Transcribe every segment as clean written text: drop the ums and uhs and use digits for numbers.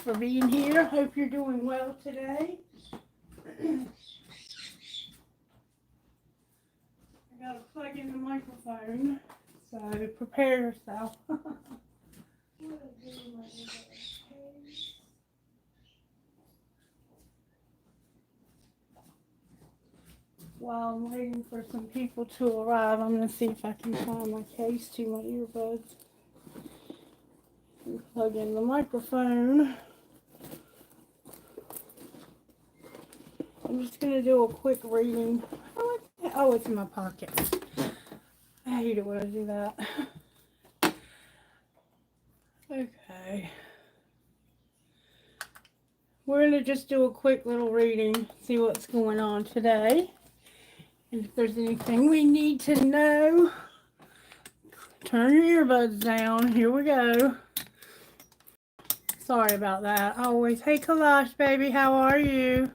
for being here. Hope you're doing well today. I gotta plug in the microphone, so prepare yourself. While I'm waiting for some people to arrive, I'm gonna see if I can find my case to my earbuds and plug in the microphone. I'm just gonna do a quick reading. Oh, it's in my pocket. I hate it when I do that. Okay. We're going to just do a quick little reading, see what's going on today. And if there's anything we need to know, turn your earbuds down. Here we go. Sorry about that. Always, hey Kalash, baby, how are you?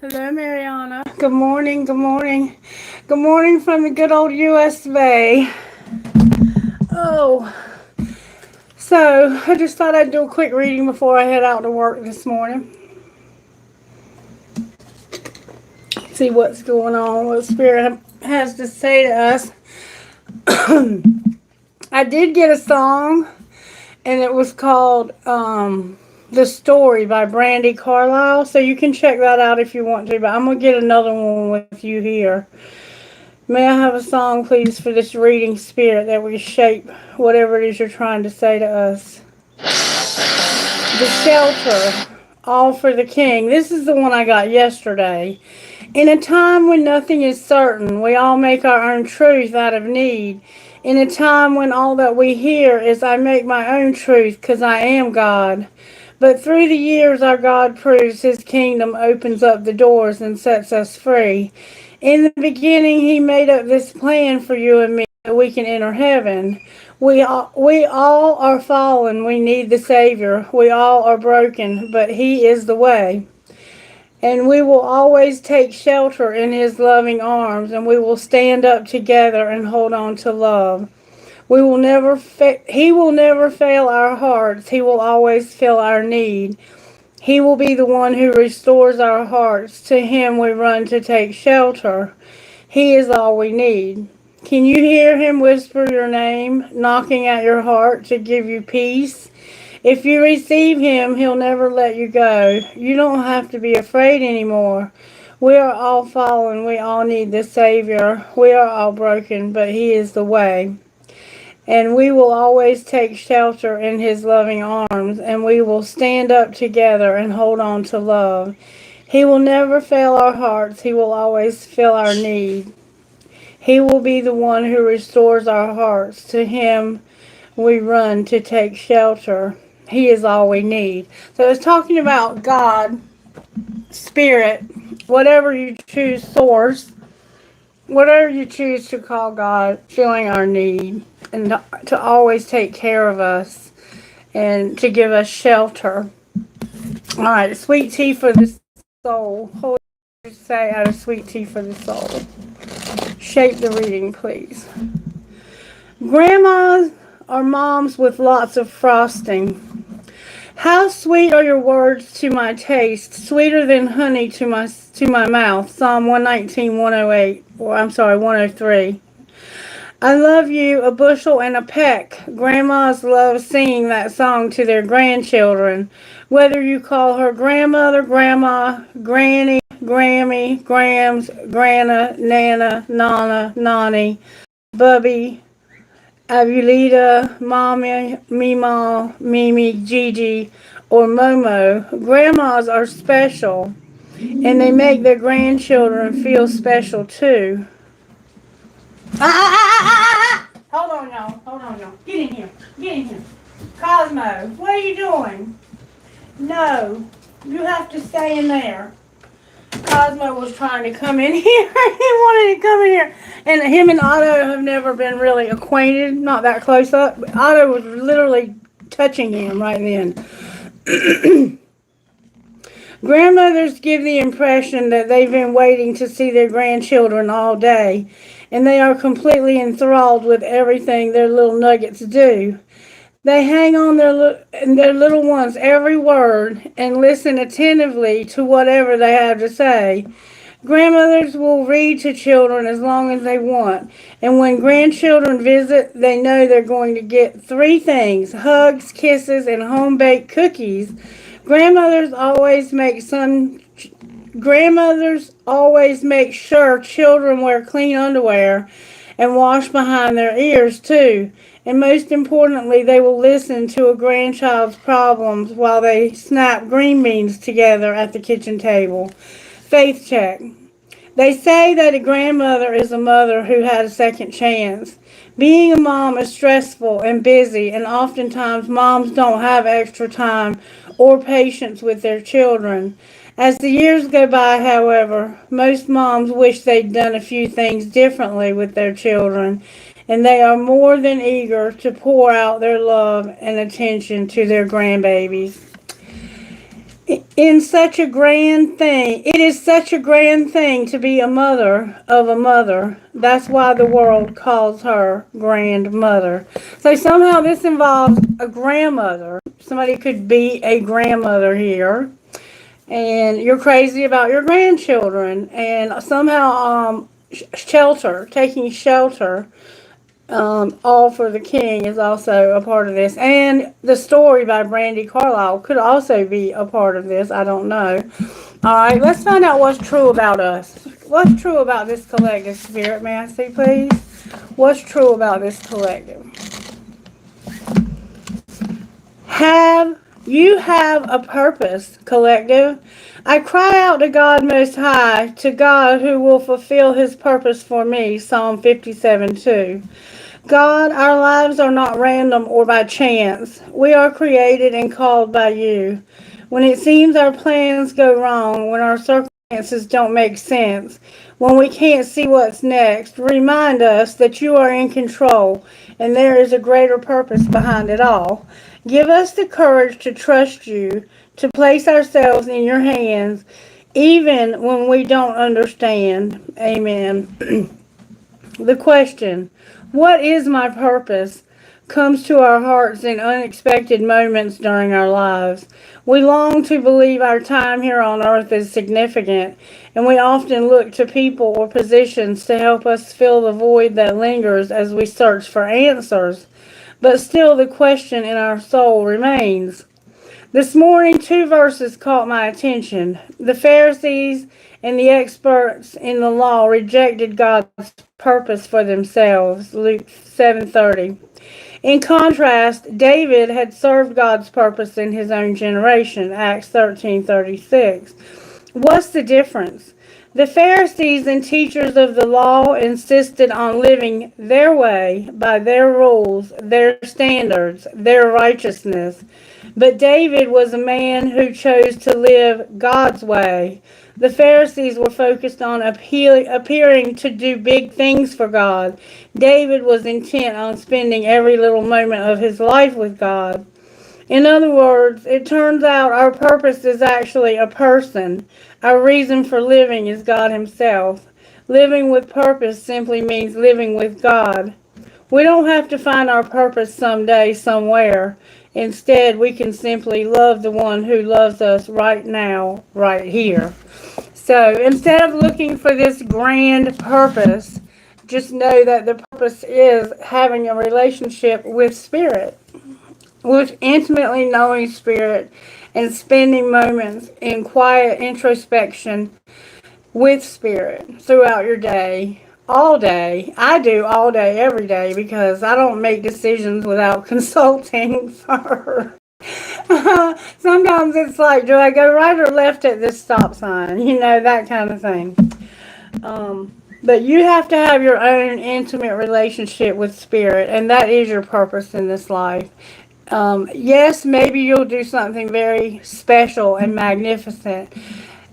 Hello, Mariana. Good morning, good morning. Good morning from the good old US Bay. Oh, so I just thought I'd do a quick reading before I head out to work this morning. See what's going on, what Spirit has to say to us. I did get a song, and it was called The Story by Brandy Carlisle, so you can check that out if you want to, but I'm going to get another one with you here. May I have a song, please, for this reading, Spirit, that will shape whatever it is you're trying to say to us. The Shelter, All for the King. This is the one I got yesterday. In a time when nothing is certain, we all make our own truth out of need. In a time when all that we hear is, I make my own truth because I am God. But through the years, our God proves His kingdom opens up the doors and sets us free. In the beginning, He made up this plan for you and me that we can enter heaven. We all are fallen. We need the Savior. We all are broken, but He is the way. And we will always take shelter in His loving arms, and we will stand up together and hold on to love. He will never fail our hearts. He will always fill our need. He will be the one who restores our hearts. To Him we run to take shelter. He is all we need. Can you hear Him whisper your name, knocking at your heart to give you peace? If you receive Him, He'll never let you go. You don't have to be afraid anymore. We are all fallen. We all need the Savior. We are all broken, but He is the way. And we will always take shelter in His loving arms, and we will stand up together and hold on to love. He will never fail our hearts. He will always fill our need. He will be the one who restores our hearts. To Him we run to take shelter. He is all we need. So it's talking about God, Spirit, whatever you choose, Source, whatever you choose to call God, filling our need, and to always take care of us and to give us shelter. All right, sweet tea for the soul. Holy say out of sweet tea for the soul. Shape the reading, please. Grandmas are moms with lots of frosting. How sweet are your words to my taste, sweeter than honey to my mouth. Psalm 119, 108, or I'm sorry, 103. I love you a bushel and a peck. Grandmas love singing that song to their grandchildren. Whether you call her grandmother, grandma, granny, Grammy, Grams, Grana, Nana, Nana, Nani, Bubby, Avulita, Mommy, Meemaw, Mimi, Gigi, or Momo. Grandmas are special, and they make their grandchildren feel special too. Hold on, y'all. Hold on, y'all. Get in here. Get in here. Cosmo, what are you doing? No, you have to stay in there. Cosmo was trying to come in here. He wanted to come in here. And him and Otto have never been really acquainted, not that close up. Otto was literally touching him right then. Grandmothers give the impression that they've been waiting to see their grandchildren all day, and they are completely enthralled with everything their little nuggets do. They hang on their little ones' every word and listen attentively to whatever they have to say. Grandmothers will read to children as long as they want, and when grandchildren visit, they know they're going to get three things: hugs, kisses, and home-baked cookies. Grandmothers always make some Grandmothers always make sure children wear clean underwear and wash behind their ears too. And most importantly, they will listen to a grandchild's problems while they snap green beans together at the kitchen table. Faith check. They say that a grandmother is a mother who had a second chance. Being a mom is stressful and busy, and oftentimes moms don't have extra time or patience with their children. As the years go by, however, most moms wish they'd done a few things differently with their children, and they are more than eager to pour out their love and attention to their grandbabies. It is such a grand thing to be a mother of a mother. That's why the world calls her grandmother. So somehow this involves a grandmother. Somebody could be a grandmother here, and you're crazy about your grandchildren, and somehow taking shelter. All for the King is also a part of this. And the story by Brandy Carlisle could also be a part of this. I don't know. All right, let's find out what's true about us. What's true about this collective, Spirit? May I see, please? What's true about this collective? You have a purpose, collective. I cry out to God Most High, to God who will fulfill his purpose for me, Psalm 57:2. God, our lives are not random or by chance. We are created and called by you. When it seems our plans go wrong, when our circumstances don't make sense, when we can't see what's next, remind us that you are in control and there is a greater purpose behind it all. Give us the courage to trust you, to place ourselves in your hands, even when we don't understand. Amen. The question, what is my purpose, comes to our hearts in unexpected moments during our lives. We long to believe our time here on earth is significant, and we often look to people or positions to help us fill the void that lingers as we search for answers. But still, the question in our soul remains. This morning, two verses caught my attention. The Pharisees and the experts in the law rejected God's purpose for themselves, Luke 7:30. In contrast, David had served God's purpose in his own generation, Acts 13:36. What's the difference? The Pharisees and teachers of the law insisted on living their way, by their rules, their standards, their righteousness. But David was a man who chose to live God's way. The Pharisees were focused on appearing to do big things for God. David was intent on spending every little moment of his life with God. In other words, it turns out our purpose is actually a person. Our reason for living is God himself. Living with purpose simply means living with God. We don't have to find our purpose someday, somewhere. Instead, we can simply love the one who loves us right now, right here. So instead of looking for this grand purpose, just know that the purpose is having a relationship with Spirit, with intimately knowing Spirit, and spending moments in quiet introspection with Spirit throughout your day, all day. I do all day, every day, because I don't make decisions without consulting first. Sometimes it's like, do I go right or left at this stop sign? You know, that kind of thing. But you have to have your own intimate relationship with Spirit, and that is your purpose in this life. Yes, maybe you'll do something very special and magnificent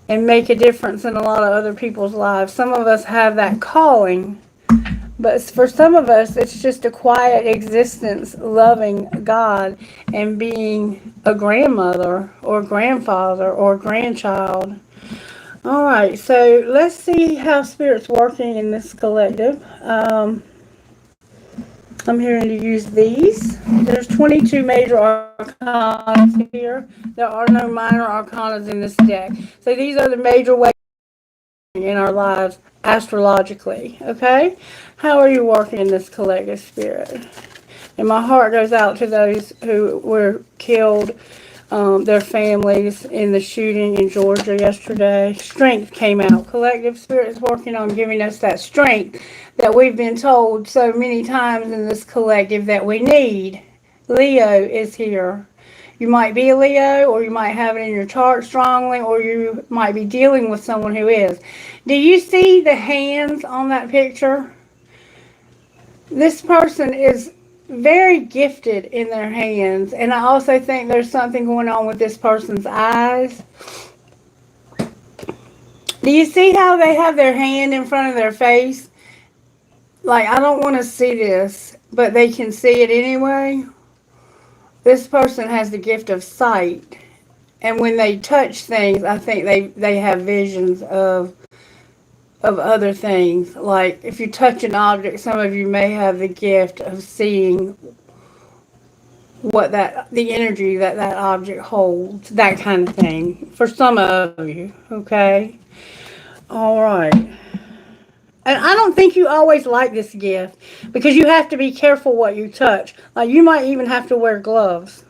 and make a difference in a lot of other people's lives. Some of us have that calling, but for some of us, it's just a quiet existence, loving God and being a grandmother or grandfather or grandchild. All right, so let's see how Spirit's working in this collective. I'm hearing to use these. There's 22 major arcanas here. There are no minor arcanas in this deck. So these are the major ways in our lives astrologically. Okay? How are you working in this collective spirit? And my heart goes out to those who were killed, their families in the shooting in Georgia yesterday. Strength came out. Collective Spirit is working on giving us that strength that we've been told so many times in this collective that we need. Leo is here. You might be a Leo, or you might have it in your chart strongly, or you might be dealing with someone who is. Do you see the hands on that picture? This person is very gifted in their hands, and I also think there's something going on with this person's eyes. Do you see how they have their hand in front of their face? Like, I don't want to see this, but they can see it anyway. This person has the gift of sight, and when they touch things, I think they have visions of other things. Like, if you touch an object, some of you may have the gift of seeing what the energy that object holds, that kind of thing, for some of you. Okay, all right. And I don't think you always like this gift, because you have to be careful what you touch. Like, you might even have to wear gloves.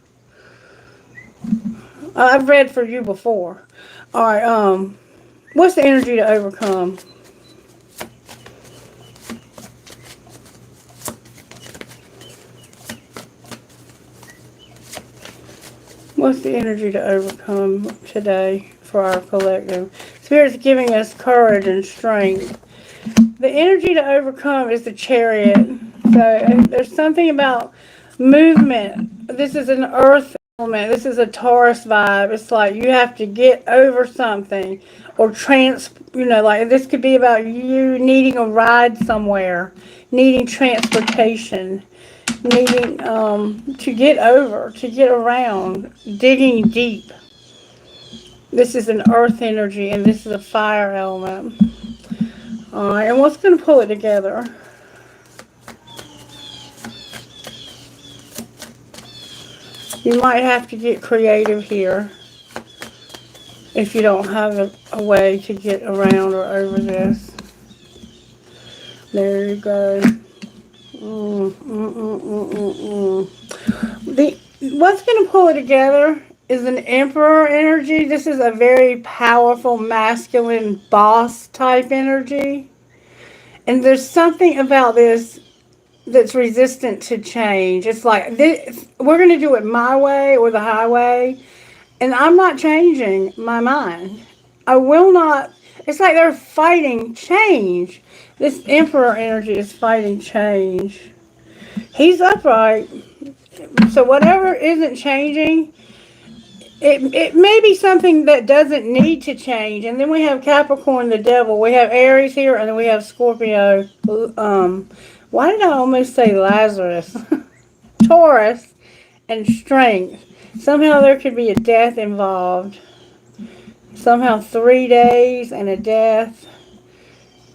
I've read for you before. All right. What's the energy to overcome? What's the energy to overcome today for our collective? Spirit's giving us courage and strength. The energy to overcome is the Chariot. So there's something about movement. This is an earth element. This is a Taurus vibe. It's like you have to get over something, or like this could be about you needing a ride somewhere, needing transportation, needing to get over, to get around, digging deep. This is an earth energy, and this is a fire element. Alright, and what's going to pull it together? You might have to get creative here if you don't have a way to get around or over this. There you go. What's going to pull it together is an Emperor energy. This is a very powerful, masculine, boss type energy. And there's something about this that's resistant to change. It's like, we're going to do it my way or the highway. And I'm not changing my mind. I will not. It's like they're fighting change. This Emperor energy is fighting change. He's upright. So whatever isn't changing, it may be something that doesn't need to change. And then we have Capricorn, the devil. We have Aries here, and then we have Scorpio. Why did I almost say Lazarus? Taurus and strength. Somehow there could be a death involved. Somehow 3 days and a death.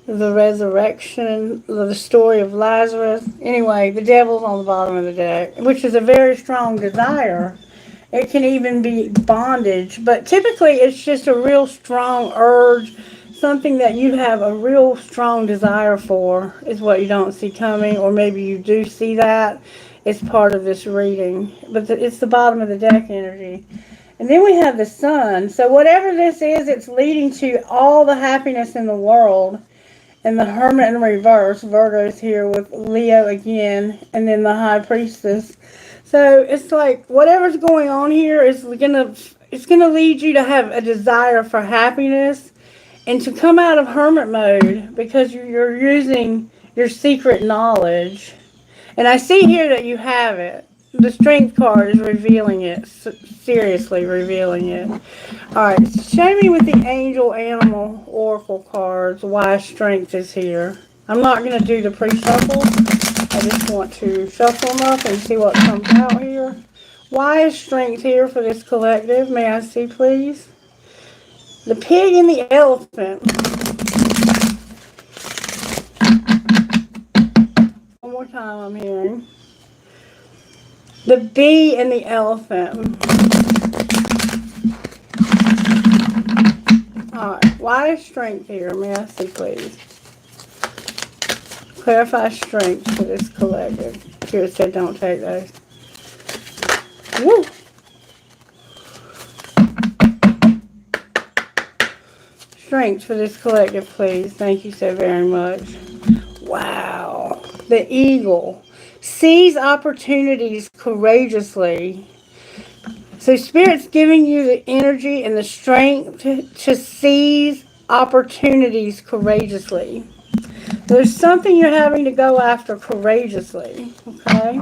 The resurrection, the story of Lazarus. Anyway, the devil's on the bottom of the deck, which is a very strong desire. It can even be bondage, but typically it's just a real strong urge, something that you have a real strong desire for is what you don't see coming, or maybe you do see that. It's part of this reading, but it's the bottom of the deck energy. And then we have the sun. So whatever this is, it's leading to all the happiness in the world. And the Hermit in reverse, Virgo's here with Leo again, and then the High Priestess. So it's like whatever's going on here is gonna lead you to have a desire for happiness and to come out of hermit mode, because you're using your secret knowledge. And I see here that you have it. The Strength card is revealing it, seriously revealing it. Alright, show me with the Angel Animal Oracle cards why Strength is here. I'm not going to do the pre-shuffle. I just want to shuffle them up and see what comes out here. Why is Strength here for this collective? May I see, please? The Pig and the Elephant. One more more time I'm hearing. The bee and the elephant. Alright, why is strength here? May I see, please? Clarify strength for this collective. Here it said don't take those. Woo! Strength for this collective, please. Thank you so very much. Wow. The eagle. Seize opportunities courageously. So Spirit's giving you the energy and the strength to seize opportunities courageously. There's something you're having to go after courageously. Okay?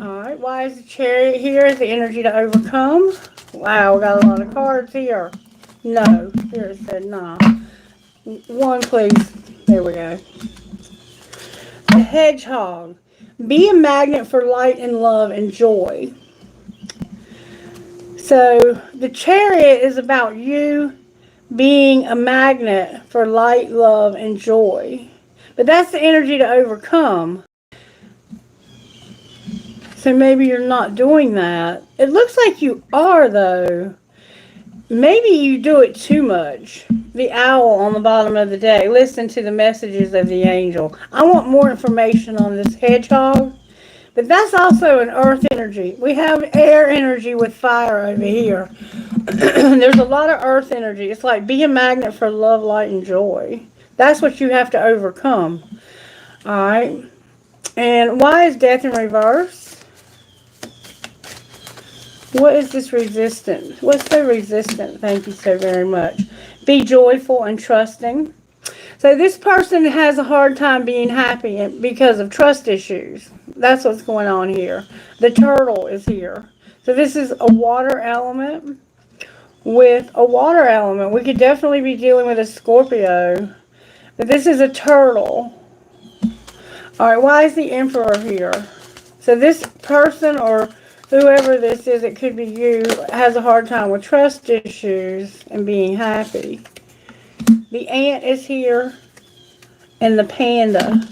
Alright, why is the chariot here? The energy to overcome. Wow, we got a lot of cards here. No. Here it said nah. One, please. There we go. The hedgehog. Be a magnet for light and love and joy. So the chariot is about you being a magnet for light, love, and joy. But that's the energy to overcome. So maybe you're not doing that. It looks like you are, though. Maybe you do it too much. The owl on the bottom of the deck. Listen to the messages of the angel. I want more information on this hedgehog. But that's also an earth energy. We have air energy with fire over here. There's a lot of earth energy. It's like be a magnet for love, light, and joy. That's what you have to overcome. Alright. And why is death in reverse? What is this resistant? What's so resistant? Thank you so very much. Be joyful and trusting. So this person has a hard time being happy because of trust issues. That's what's going on here. The turtle is here. So this is a water element with a water element. We could definitely be dealing with a Scorpio. But this is a turtle. Alright, why is the emperor here? So this person or whoever this is, it could be you, has a hard time with trust issues and being happy. The ant is here and the panda.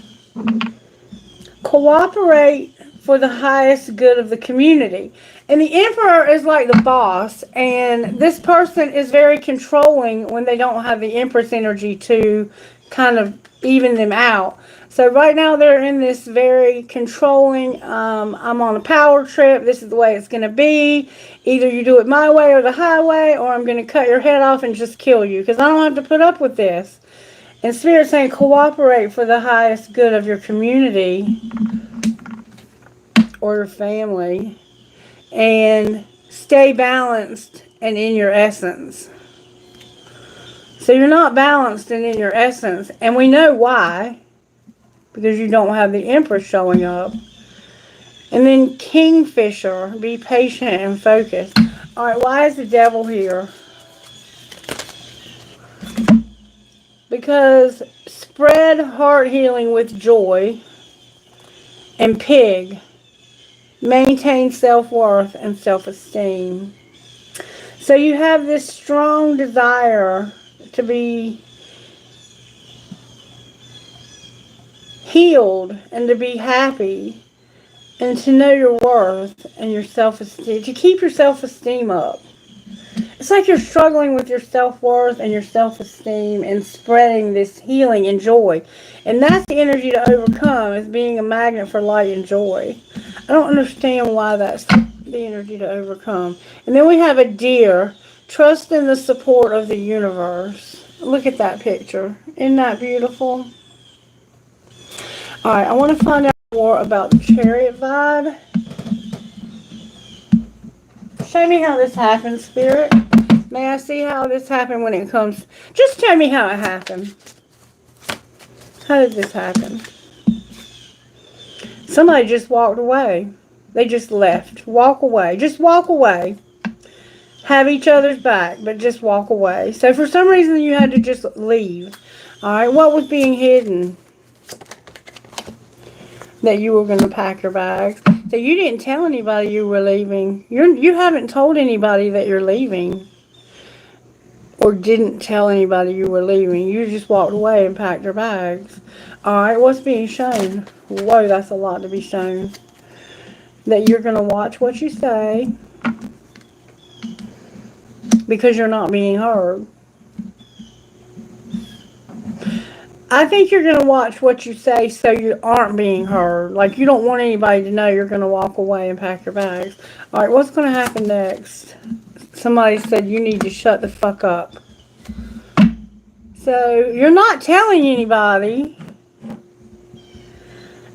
Cooperate for the highest good of the community. And the emperor is like the boss, and this person is very controlling when they don't have the empress energy to kind of even them out. So right now they're in this very controlling, I'm on a power trip, this is the way it's going to be. Either you do it my way or the highway, or I'm going to cut your head off and just kill you, because I don't have to put up with this. And Spirit's saying cooperate for the highest good of your community or your family. And stay balanced and in your essence. So you're not balanced and in your essence. And we know why. Because you don't have the Empress showing up. And then Kingfisher. Be patient and focused. Alright, why is the devil here? Because spread heart healing with joy. And pig. Maintain self-worth and self-esteem. So you have this strong desire to be healed and to be happy and to know your worth and your self-esteem, to keep your self-esteem up. It's like you're struggling with your self-worth and your self-esteem and spreading this healing and joy. And that's the energy to overcome, is being a magnet for light and joy. I don't understand why that's the energy to overcome. And then we have a deer. Trust in the support of the universe. Look at that picture. Isn't that beautiful? Alright, I want to find out more about the chariot vibe. Show me how this happened, Spirit. May I see how this happened when it comes? Just tell me how it happened. How did this happen? Somebody just walked away. They just left. Walk away. Just walk away. Have each other's back, but just walk away. So for some reason you had to just leave. Alright, what was being hidden? That you were going to pack your bags. So you didn't tell anybody you were leaving. You haven't told anybody that you're leaving. or didn't tell anybody you were leaving. You just walked away and packed your bags. Alright, what's being shown? Whoa, that's a lot to be shown. That you're going to watch what you say because you're not being heard. I think you're going to watch what you say so you aren't being heard. Like, you don't want anybody to know you're going to walk away and pack your bags. Alright, what's going to happen next? Somebody said you need to shut the fuck up. So, you're not telling anybody.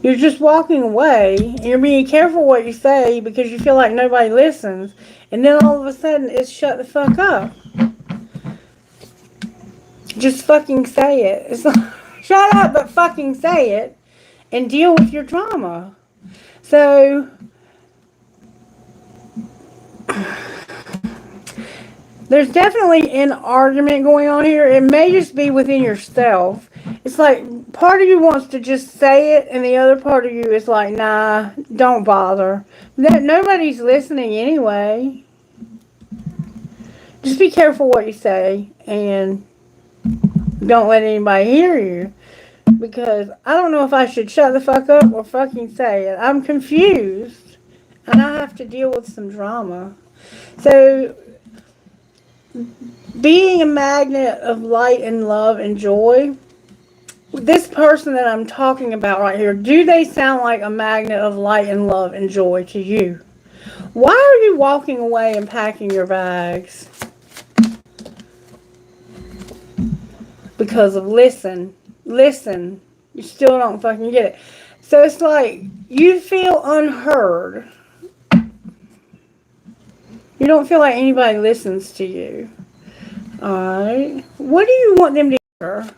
You're just walking away. And you're being careful what you say because you feel like nobody listens. And then all of a sudden, it's shut the fuck up. Just fucking say it. It's like, shut up, but fucking say it. And deal with your trauma. So, there's definitely an argument going on here. It may just be within yourself. It's like part of you wants to just say it, and the other part of you is like, nah, don't bother. Nobody's listening anyway. Just be careful what you say, and don't let anybody hear you. Because I don't know if I should shut the fuck up or fucking say it. I'm confused, and I have to deal with some drama. So, being a magnet of light and love and joy, this person that I'm talking about right here, do they sound like a magnet of light and love and joy to you? Why are you walking away and packing your bags? Because of listen. You still don't fucking get it. So it's like you feel unheard. You don't feel like anybody listens to you. Alright. What do you want them to hear?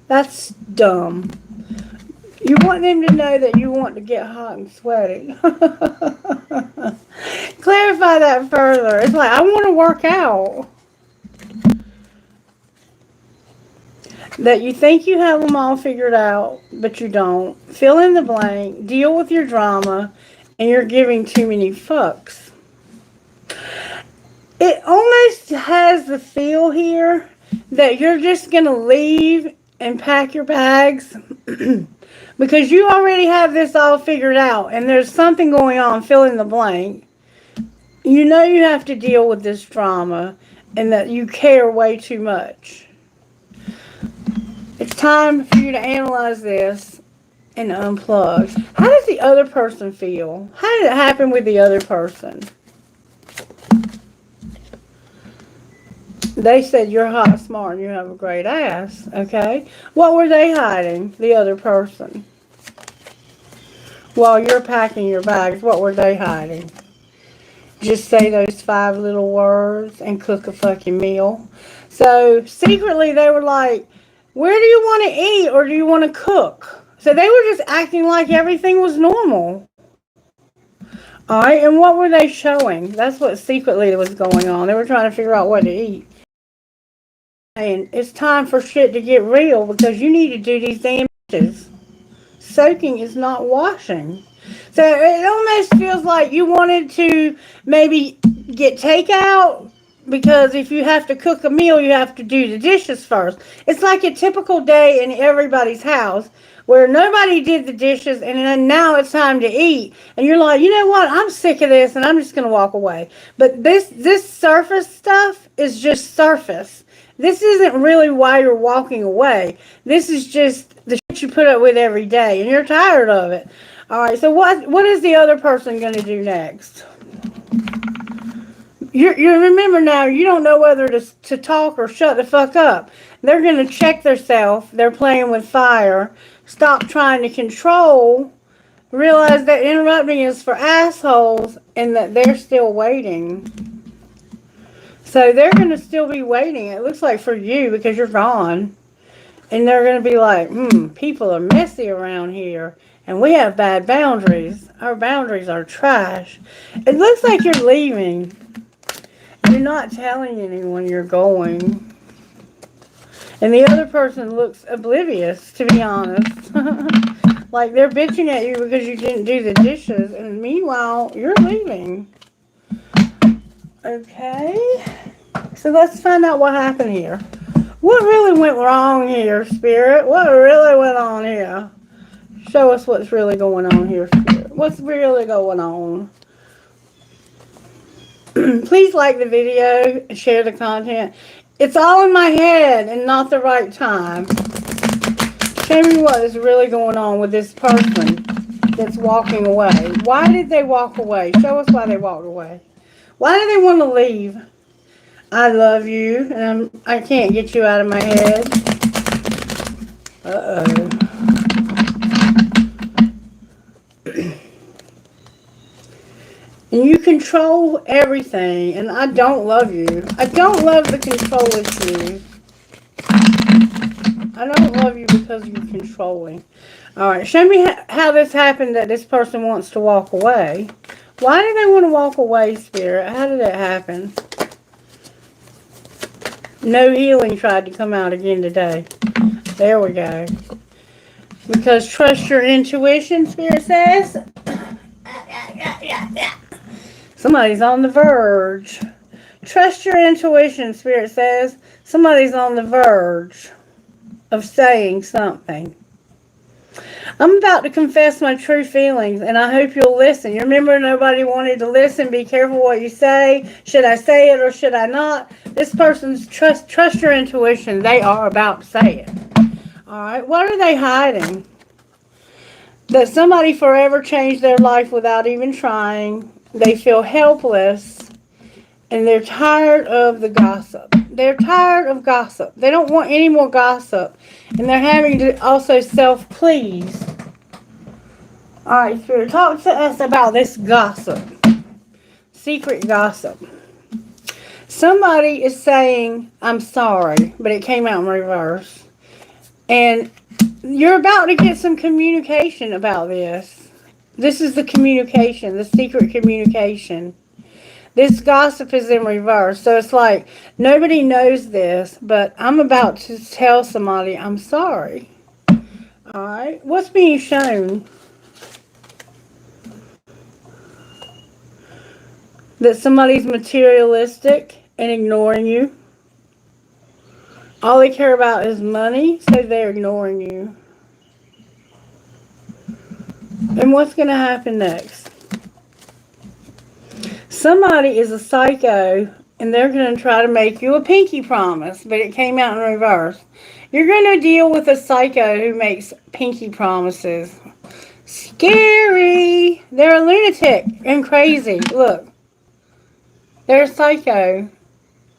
That's dumb. You want them to know that you want to get hot and sweaty. Clarify that further. It's like, I want to work out. That you think you have them all figured out, but you don't. Fill in the blank. Deal with your drama. And you're giving too many fucks. It almost has the feel here that you're just going to leave and pack your bags because you already have this all figured out and there's something going on, fill in the blank. You know you have to deal with this drama and that you care way too much. It's time for you to analyze this and unplug. How does the other person feel? How did it happen with the other person? They said you're hot, smart, and you have a great ass. Okay? What were they hiding, the other person? While you're packing your bags, what were they hiding? Just say those 5 little words and cook a fucking meal. So, secretly, they were like, where do you want to eat or do you want to cook? So, they were just acting like everything was normal. Alright, and what were they showing? That's what secretly was going on. They were trying to figure out what to eat. And it's time for shit to get real because you need to do these damn dishes. Soaking is not washing. So it almost feels like you wanted to maybe get takeout because if you have to cook a meal, you have to do the dishes first. It's like a typical day in everybody's house where nobody did the dishes and then now it's time to eat. And you're like, you know what? I'm sick of this and I'm just going to walk away. But this surface stuff is just surface. This isn't really why you're walking away. This is just the shit you put up with every day and you're tired of it. Alright, so what is the other person going to do next? You remember now, you don't know whether to talk or shut the fuck up. They're going to check themselves. They're playing with fire. Stop trying to control. Realize that interrupting is for assholes and that they're still waiting. So they're going to still be waiting. It looks like for you because you're gone. And they're going to be like, people are messy around here. And we have bad boundaries. Our boundaries are trash. It looks like you're leaving. You're not telling anyone you're going. And the other person looks oblivious, to be honest. Like they're bitching at you because you didn't do the dishes, and meanwhile, you're leaving. Okay. So let's find out what happened here. What really went wrong here, Spirit? What really went on here? Show us what's really going on here, Spirit. What's really going on? Please like the video and share the content. It's all in my head and not the right time. Show me what is really going on with this person that's walking away. Why did they walk away? Show us why they walked away. Why do they want to leave? I love you, and I can't get you out of my head. Uh-oh. And you control everything, and I don't love you. I don't love the control issue. I don't love you because you're controlling. Alright, show me how this happened that this person wants to walk away. Why do they want to walk away, Spirit? How did it happen? No healing tried to come out again today. There we go. Because trust your intuition, Spirit says. Somebody's on the verge. Trust your intuition, Spirit says. Somebody's on the verge of saying something. I'm about to confess my true feelings, and I hope you'll listen. You remember nobody wanted to listen. Be careful what you say. Should I say it or should I not? This person's trust your intuition. They are about to say it. All right. What are they hiding? That somebody forever changed their life without even trying. They feel helpless, and they're tired of the gossip. They're tired of gossip. They don't want any more gossip. And they're having to also self-please. Alright, Spirit, talk to us about this gossip. Secret gossip. Somebody is saying, I'm sorry, but it came out in reverse. And you're about to get some communication about this. This is the communication, the secret communication. This gossip is in reverse. So it's like, nobody knows this, but I'm about to tell somebody I'm sorry. Alright, what's being shown? That somebody's materialistic and ignoring you. All they care about is money, so they're ignoring you. And what's going to happen next? Somebody is a psycho, and they're going to try to make you a pinky promise, but it came out in reverse. You're going to deal with a psycho who makes pinky promises. Scary! They're a lunatic and crazy. Look. They're a psycho,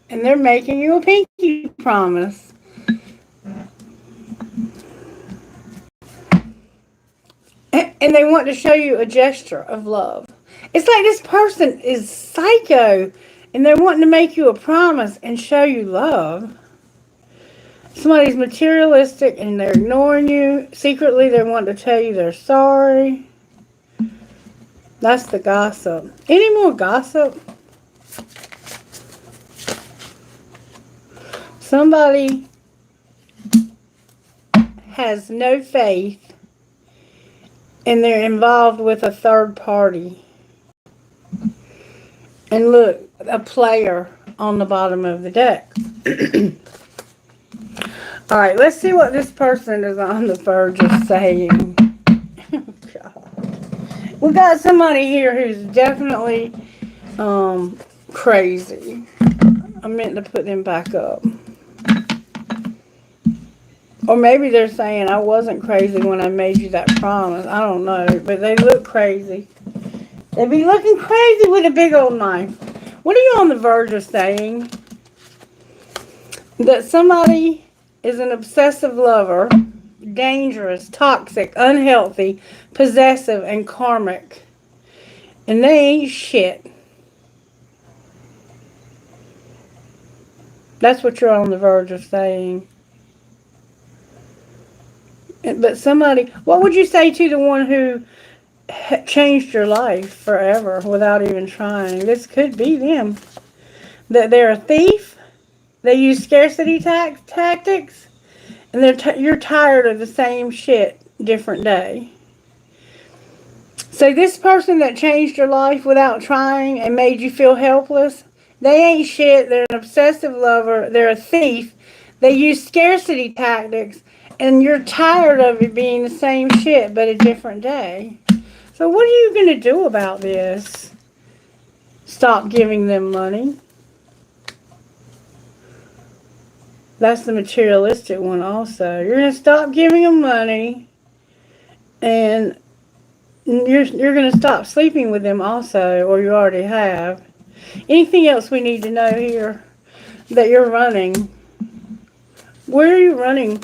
and they're making you a pinky promise. And they want to show you a gesture of love. It's like this person is psycho, and they're wanting to make you a promise and show you love. Somebody's materialistic, and they're ignoring you. Secretly, they want to tell you they're sorry. That's the gossip. Any more gossip? Somebody has no faith, and they're involved with a third party. And look, a player on the bottom of the deck. Alright, let's see what this person is on the verge of saying. God. We got somebody here who's definitely crazy. I meant to put them back up. Or maybe they're saying, I wasn't crazy when I made you that promise. I don't know. But they look crazy. They be looking crazy with a big old knife. What are you on the verge of saying? That somebody is an obsessive lover, dangerous, toxic, unhealthy, possessive, and karmic. And they ain't shit. That's what you're on the verge of saying. But somebody, what would you say to the one who changed your life forever without even trying? This could be them. That they're a thief. They use scarcity tactics. And you're tired of the same shit, different day. So this person that changed your life without trying and made you feel helpless, they ain't shit. They're an obsessive lover. They're a thief. They use scarcity tactics, and you're tired of it being the same shit but a different day. So what are you going to do about this? Stop giving them money. That's the materialistic one also. You're going to stop giving them money, and you're going to stop sleeping with them also, or you already have. Anything else we need to know here that you're running? Where are you running?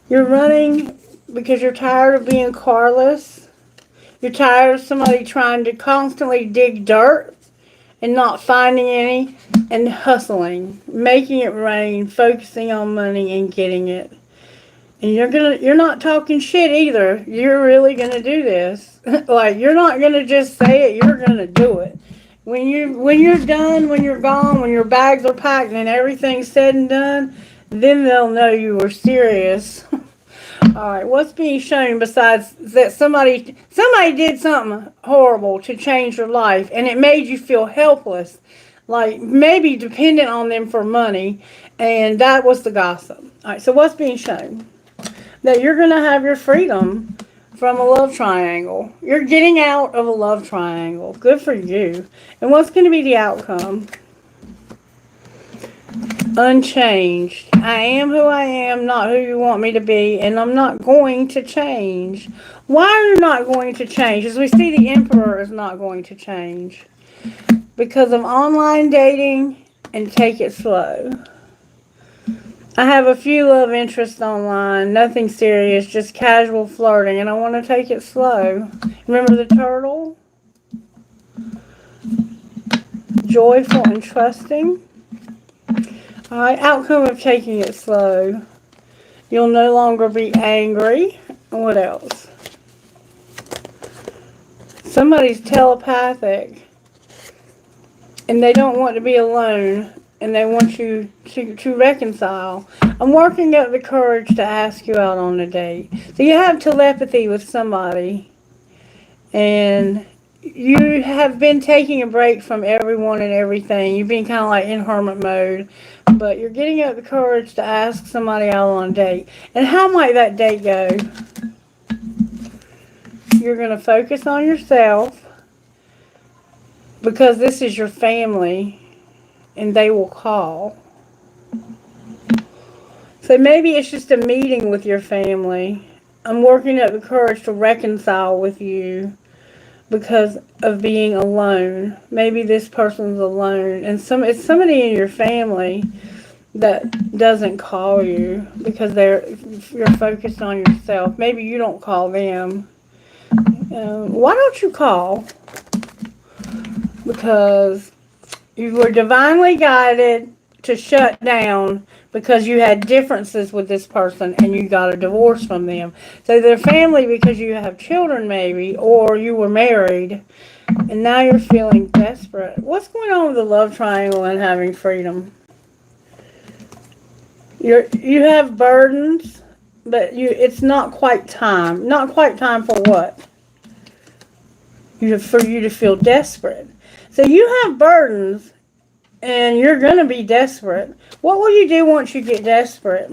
You're running because you're tired of being carless. You're tired of somebody trying to constantly dig dirt and not finding any, and hustling, making it rain, focusing on money and getting it. And you're not talking shit either. You're really gonna do this. Like, you're not gonna just say it, you're gonna do it. When you're done, when you're gone, when your bags are packed and everything's said and done, then they'll know you were serious. Alright, what's being shown besides that somebody did something horrible to change your life and it made you feel helpless, like maybe dependent on them for money, and that was the gossip. Alright, so what's being shown? That you're going to have your freedom from a love triangle. You're getting out of a love triangle. Good for you. And what's going to be the outcome? Unchanged. I am who I am, not who you want me to be, and I'm not going to change. Why are you not going to change? As we see, the Emperor is not going to change. Because of online dating, and take it slow. I have a few love interests online, nothing serious, just casual flirting, and I want to take it slow. Remember the turtle? Joyful and trusting. Alright, outcome of taking it slow. You'll no longer be angry. What else? Somebody's telepathic, and they don't want to be alone. And they want you to reconcile. I'm working up the courage to ask you out on a date. So you have telepathy with somebody. And you have been taking a break from everyone and everything. You've been kind of like in hermit mode. But you're getting up the courage to ask somebody out on a date. And how might that date go? You're going to focus on yourself. Because this is your family. And they will call. So maybe it's just a meeting with your family. I'm working up the courage to reconcile with you because of being alone. Maybe this person's alone. And it's somebody in your family that doesn't call you because you're focused on yourself. Maybe you don't call them. Why don't you call? Because you were divinely guided to shut down because you had differences with this person and you got a divorce from them. So they're family because you have children maybe, or you were married and now you're feeling desperate. What's going on with the love triangle and having freedom? You have burdens, but it's not quite time. Not quite time for what? For you to feel desperate. So you have burdens, and you're going to be desperate. What will you do once you get desperate?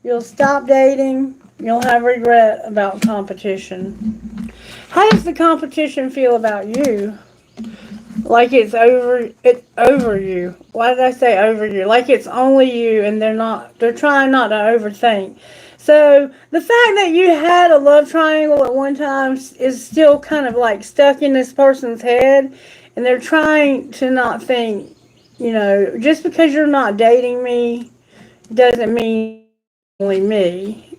You'll stop dating. You'll have regret about competition. How does the competition feel about you? Like it's over you. Why did I say over you? Like it's only you, and they're trying not to overthink. So the fact that you had a love triangle at one time is still kind of like stuck in this person's head. And they're trying to not think, just because you're not dating me doesn't mean only me.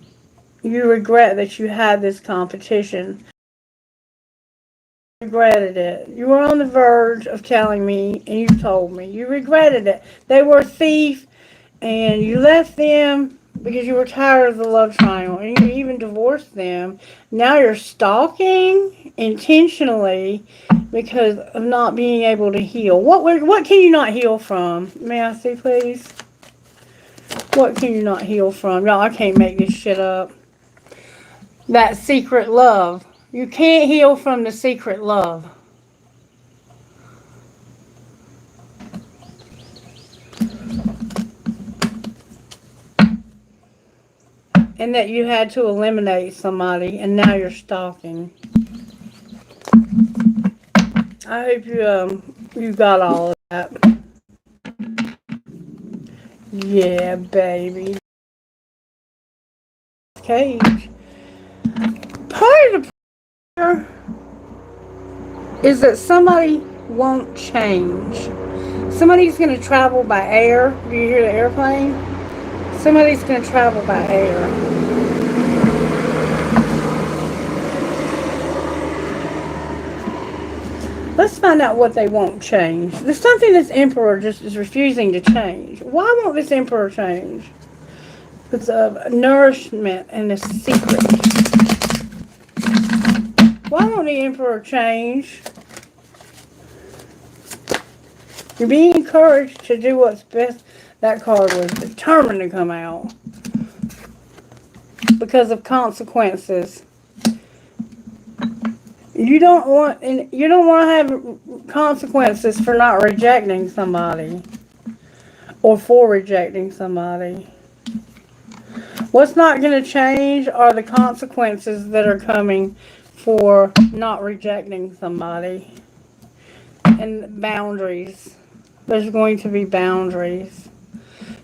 You regret that you had this competition. You regretted it. You were on the verge of telling me, and you told me. You regretted it. They were a thief, and you left them because you were tired of the love triangle, and you even divorced them. Now you're stalking intentionally because of not being able to heal. What can you not heal from? May I see, please? What can you not heal from? Y'all, I can't make this shit up. That secret love. You can't heal from the secret love. And that you had to eliminate somebody and now you're stalking. I hope you got all of that. Yeah, baby. Cage. Part of the prayer is that somebody won't change. Somebody's going to travel by air. Do you hear the airplane? Somebody's going to travel by air. Let's find out what they won't change. There's something this emperor just is refusing to change. Why won't this emperor change? It's a nourishment and a secret. Why won't the emperor change? You're being encouraged to do what's best. That card was determined to come out because of consequences. You don't want to have consequences for not rejecting somebody or for rejecting somebody. What's not going to change are the consequences that are coming for not rejecting somebody. And boundaries. There's going to be boundaries.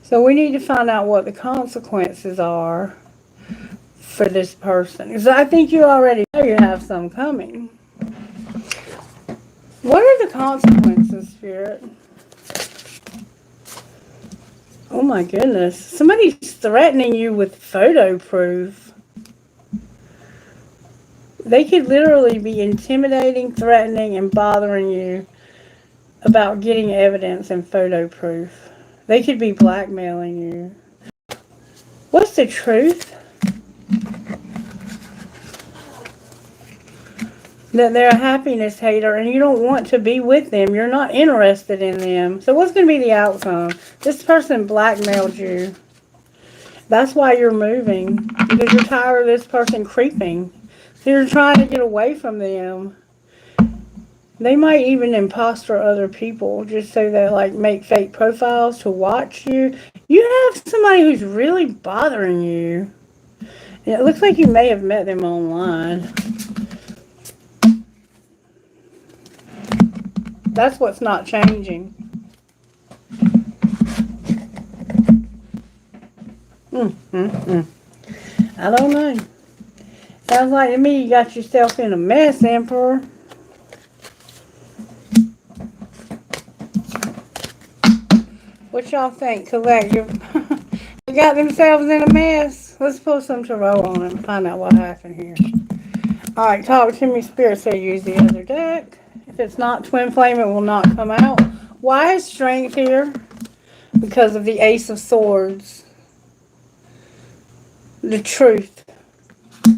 So we need to find out what the consequences are for this person. Because I think you already know you have some coming. What are the consequences, Spirit? Oh my goodness. Somebody's threatening you with photo proof. They could literally be intimidating, threatening, and bothering you about getting evidence and photo proof. They could be blackmailing you. What's the truth? That they're a happiness hater and you don't want to be with them. You're not interested in them. So what's going to be the outcome? This person blackmailed you. That's why you're moving. Because you're tired of this person creeping. So you're trying to get away from them. They might even imposter other people just so they like make fake profiles to watch you. You have somebody who's really bothering you. And it looks like you may have met them online. That's what's not changing. I don't know. Sounds like to me you got yourself in a mess, Emperor. What y'all think, collective? They got themselves in a mess. Let's pull some tarot on it and find out what happened here. Alright, talk to me, Spirit. So use the other deck. If it's not Twin Flame, it will not come out. Why is Strength here? Because of the Ace of Swords. The truth.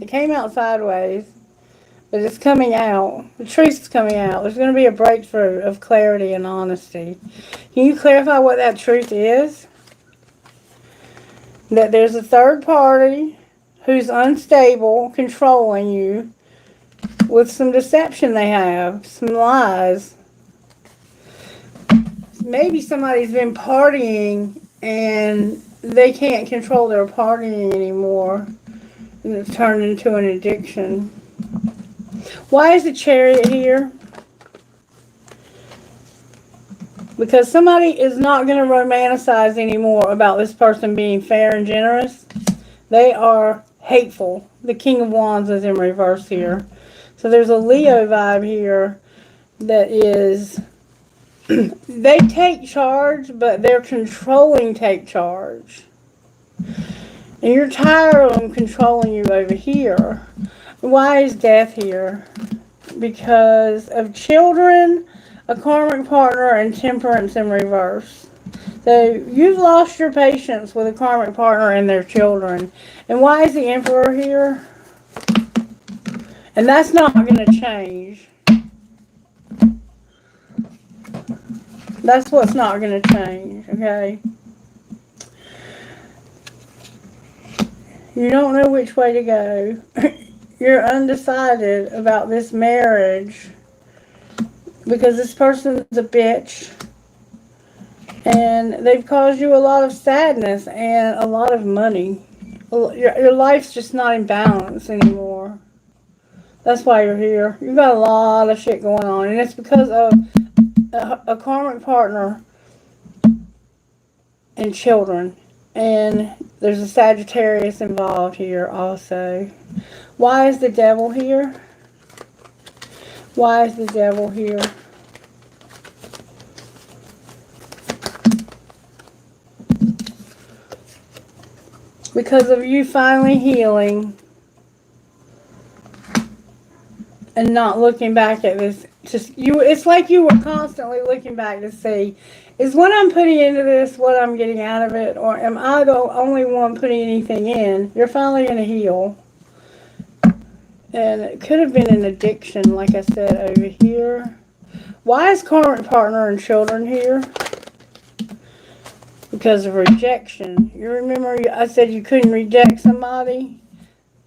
It came out sideways, but it's coming out. The truth is coming out. There's going to be a breakthrough of clarity and honesty. Can you clarify what that truth is? That there's a third party who's unstable, controlling you, with some deception they have, some lies. Maybe somebody's been partying and they can't control their partying anymore. And it's turned into an addiction. Why is the Chariot here? Because somebody is not going to romanticize anymore about this person being fair and generous. They are hateful. The King of Wands is in reverse here. So there's a Leo vibe here that is, they take charge, but they're controlling take charge. And you're tired of them controlling you over here. Why is Death here? Because of children, a karmic partner, and Temperance in reverse. So you've lost your patience with a karmic partner and their children. And why is the Emperor here? And that's not going to change. That's what's not going to change, okay? You don't know which way to go. You're undecided about this marriage because this person's a bitch. And they've caused you a lot of sadness and a lot of money. Your life's just not in balance anymore. That's why you're here. You've got a lot of shit going on. And it's because of a karmic partner and children. And there's a Sagittarius involved here also. Why is the devil here? Why is the devil here? Because of you finally healing and not looking back at this. It's like you were constantly looking back to see, is what I'm putting into this what I'm getting out of it, or am I the only one putting anything in? You're finally going to heal. And it could have been an addiction, like I said, over here. Why is karmic partner and children here? Because of rejection. You remember I said you couldn't reject somebody?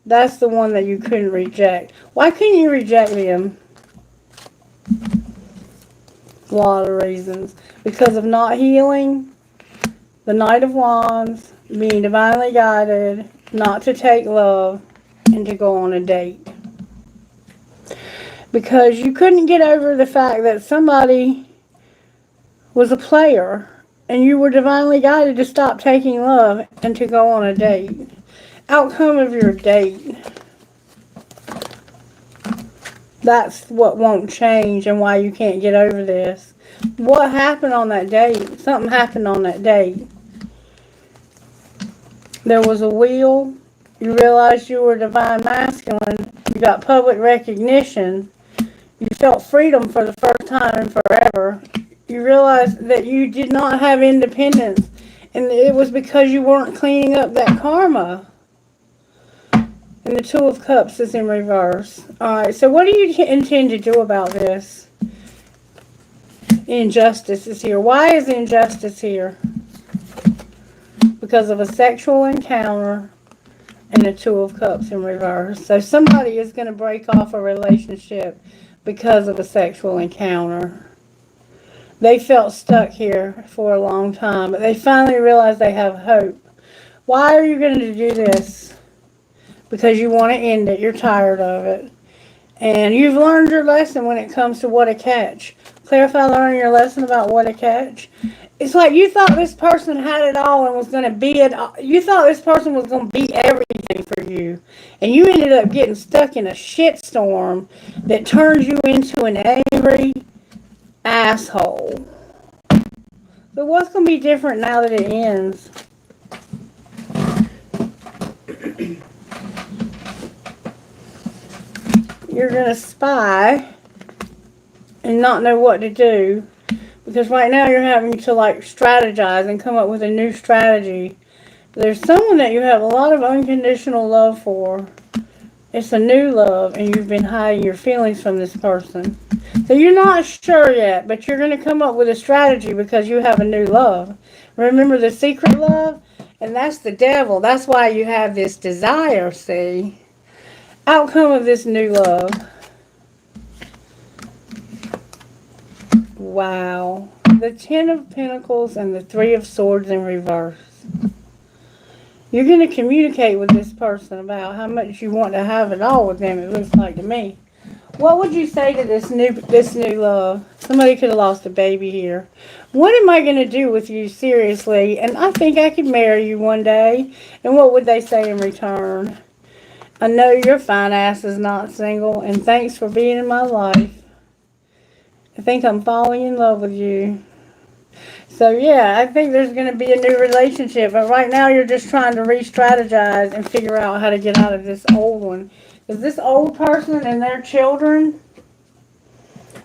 That's the one that you couldn't reject. Why couldn't you reject them? A lot of reasons. Because of not healing, the Knight of Wands, being divinely guided, not to take love, and to go on a date. Because you couldn't get over the fact that somebody was a player. And you were divinely guided to stop taking love and to go on a date. Outcome of your date. That's what won't change and why you can't get over this. What happened on that date? Something happened on that date. There was a wheel. You realized you were divine masculine. You got public recognition. You felt freedom for the first time in forever. You realized that you did not have independence, and it was because you weren't cleaning up that karma. And the Two of Cups is in reverse. Alright, so what do you intend to do about this? Injustice is here. Why is injustice here? Because of a sexual encounter and the Two of Cups in reverse. So somebody is going to break off a relationship because of a sexual encounter. They felt stuck here for a long time, but they finally realized they have hope. Why are you going to do this? Because you want to end it. You're tired of it. And you've learned your lesson when it comes to what a catch. Clarify learning your lesson about what a catch. It's like you thought this person had it all and was going to be it. You thought this person was going to be everything for you. And you ended up getting stuck in a shitstorm that turns you into an angry asshole. So what's going to be different now that it ends? You're going to spy and not know what to do. Because right now you're having to like strategize and come up with a new strategy. There's someone that you have a lot of unconditional love for. It's a new love and you've been hiding your feelings from this person. So you're not sure yet, but you're going to come up with a strategy because you have a new love. Remember the secret love? And that's the devil. That's why you have this desire, see? Outcome of this new love. Wow. The Ten of Pentacles and the Three of Swords in reverse. You're going to communicate with this person about how much you want to have it all with them, it looks like to me. What would you say to this new love? Somebody could have lost a baby here. What am I going to do with you seriously? And I think I could marry you one day. And what would they say in return? I know your fine ass is not single. And thanks for being in my life. I think I'm falling in love with you. So yeah, I think there's going to be a new relationship. But right now you're just trying to re-strategize and figure out how to get out of this old one. Because this old person and their children,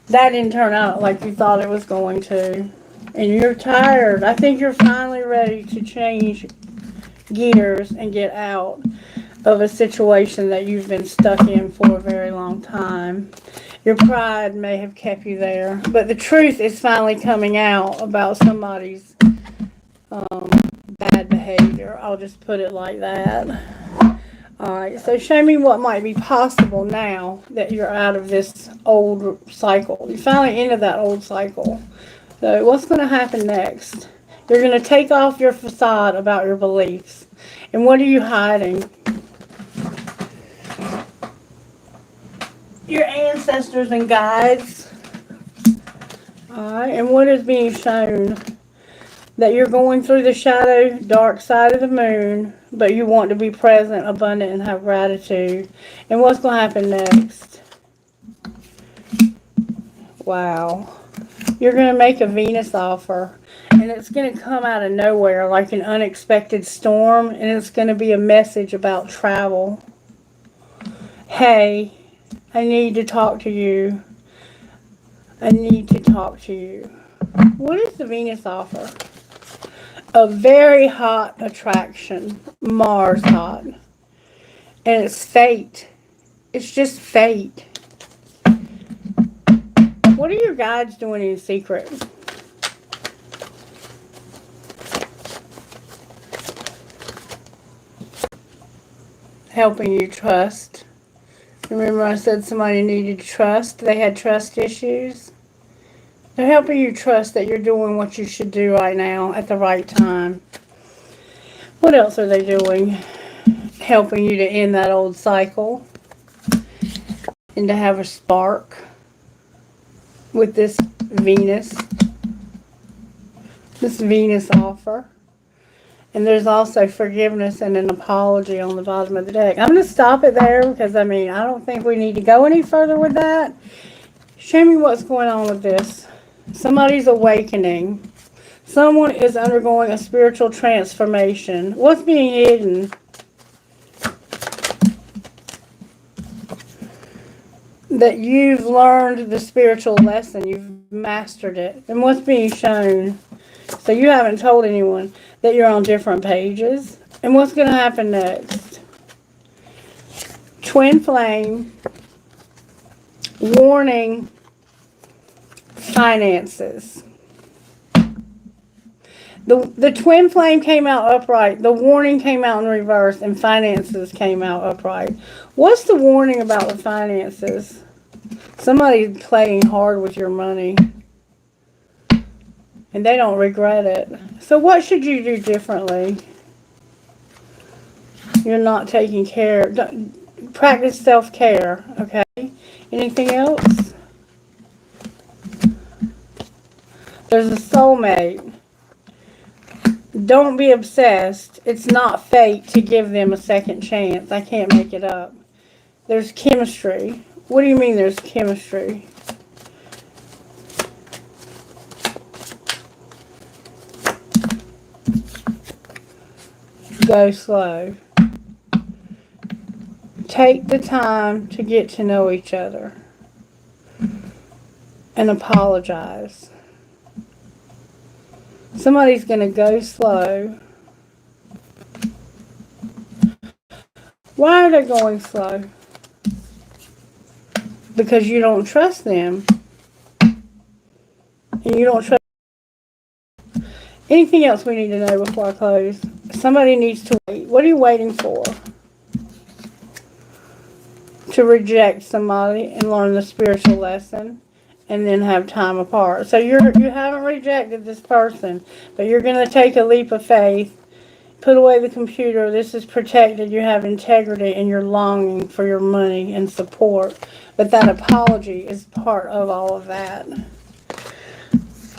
that didn't turn out like you thought it was going to. And you're tired. I think you're finally ready to change gears and get out of a situation that you've been stuck in for a very long time. Your pride may have kept you there. But the truth is finally coming out about somebody's bad behavior. I'll just put it like that. Alright, so show me what might be possible now that you're out of this old cycle. You finally ended that old cycle. So what's going to happen next? You're going to take off your facade about your beliefs. And what are you hiding? Your ancestors and guides. Alright, and what is being shown? That you're going through the shadow, dark side of the moon, but you want to be present, abundant, and have gratitude. And what's going to happen next? Wow. You're going to make a Venus offer, and it's going to come out of nowhere like an unexpected storm, and it's going to be a message about travel. Hey, I need to talk to you. I need to talk to you. What is the Venus offer? A very hot attraction. Mars hot. And it's fate. It's just fate. What are your guides doing in secret? Helping you trust. Remember I said somebody needed trust? They had trust issues? They're helping you trust that you're doing what you should do right now at the right time. What else are they doing? Helping you to end that old cycle and to have a spark with this Venus offer. And there's also forgiveness and an apology on the bottom of the deck. I'm going to stop it there because, I don't think we need to go any further with that. Show me what's going on with this. Somebody's awakening. Someone is undergoing a spiritual transformation. What's being hidden? That you've learned the spiritual lesson. You've mastered it. And what's being shown? So you haven't told anyone that you're on different pages. And what's going to happen next? Twin flame. Warning. Finances. The twin flame came out upright. The warning came out in reverse. And finances came out upright. What's the warning about the finances? Somebody's playing hard with your money. And they don't regret it. So what should you do differently? You're not taking care. Practice self-care, okay? Anything else? There's a soulmate. Don't be obsessed. It's not fate to give them a second chance. I can't make it up. There's chemistry. What do you mean there's chemistry? Go slow. Take the time to get to know each other. And apologize. Somebody's going to go slow. Why are they going slow? Because you don't trust them. And you don't trust. Anything else we need to know before I close? Somebody needs to wait. What are you waiting for? To reject somebody and learn the spiritual lesson and then have time apart. So you haven't rejected this person, but you're going to take a leap of faith. Put away the computer. This is protected. You have integrity and you're longing for your money and support. But that apology is part of all of that.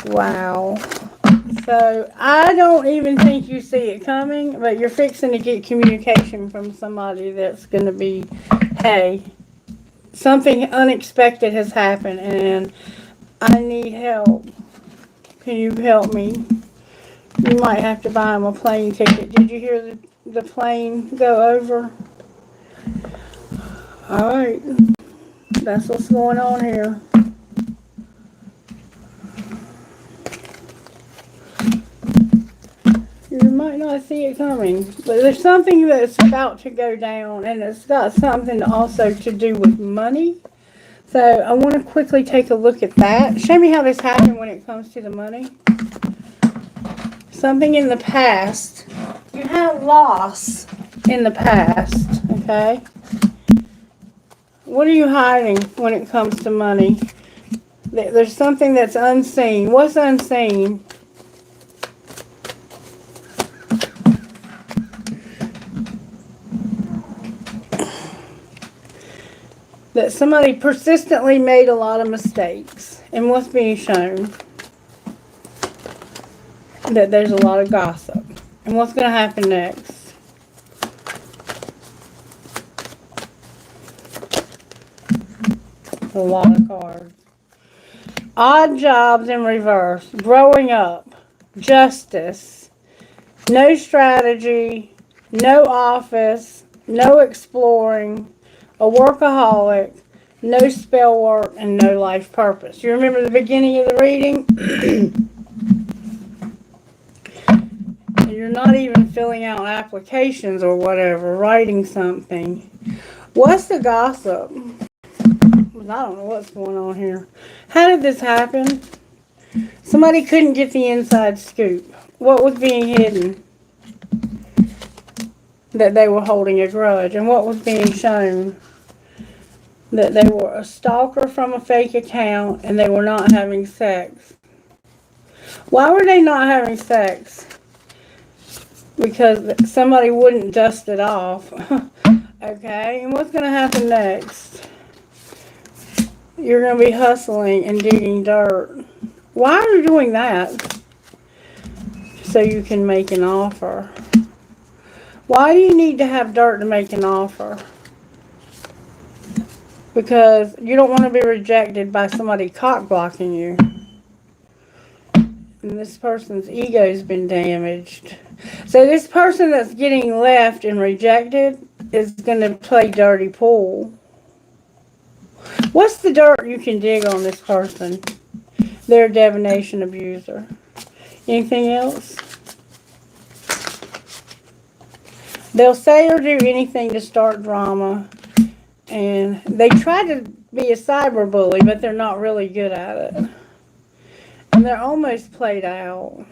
Wow. So I don't even think you see it coming, but you're fixing to get communication from somebody that's going to be, hey, something unexpected has happened and I need help. Can you help me? You might have to buy him a plane ticket. Did you hear the plane go over? Alright. That's what's going on here. You might not see it coming, but there's something that's about to go down, and it's got something also to do with money. So I want to quickly take a look at that. Show me how this happened when it comes to the money. Something in the past. You had loss. in the past, okay? What are you hiding when it comes to money? There's something that's unseen. What's unseen? That somebody persistently made a lot of mistakes. And what's being shown? That there's a lot of gossip. And what's going to happen next? A lot of cards. Odd jobs in reverse. Growing up. Justice. No strategy. No office. No exploring. A workaholic. No spell work. And no life purpose. You remember the beginning of the reading? You're not even filling out applications or whatever. Writing something. What's the gossip? I don't know what's going on here. How did this happen? Somebody couldn't get the inside scoop. What was being hidden? That they were holding a grudge. And what was being shown? That they were a stalker from a fake account and they were not having sex. Why were they not having sex? Because somebody wouldn't dust it off. Okay, and what's going to happen next? You're going to be hustling and digging dirt. Why are you doing that? So you can make an offer. Why do you need to have dirt to make an offer? Because you don't want to be rejected by somebody cock blocking you. And this person's ego's been damaged. So this person that's getting left and rejected is going to play dirty pool. What's the dirt you can dig on this person? They're a divination abuser. Anything else? They'll say or do anything to start drama. And they try to be a cyber bully, but they're not really good at it. And they're almost played out.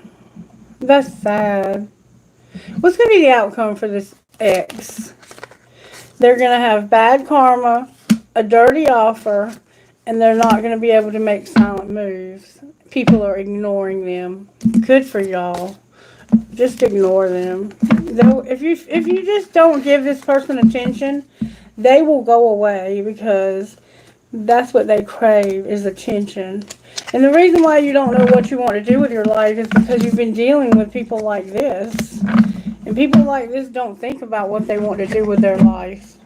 That's sad. What's going to be the outcome for this ex? They're going to have bad karma, a dirty offer, and they're not going to be able to make silent moves. People are ignoring them. Good for y'all. Just ignore them. If you just don't give this person attention, they will go away because that's what they crave is attention. And the reason why you don't know what you want to do with your life is because you've been dealing with people like this. And people like this don't think about what they want to do with their life.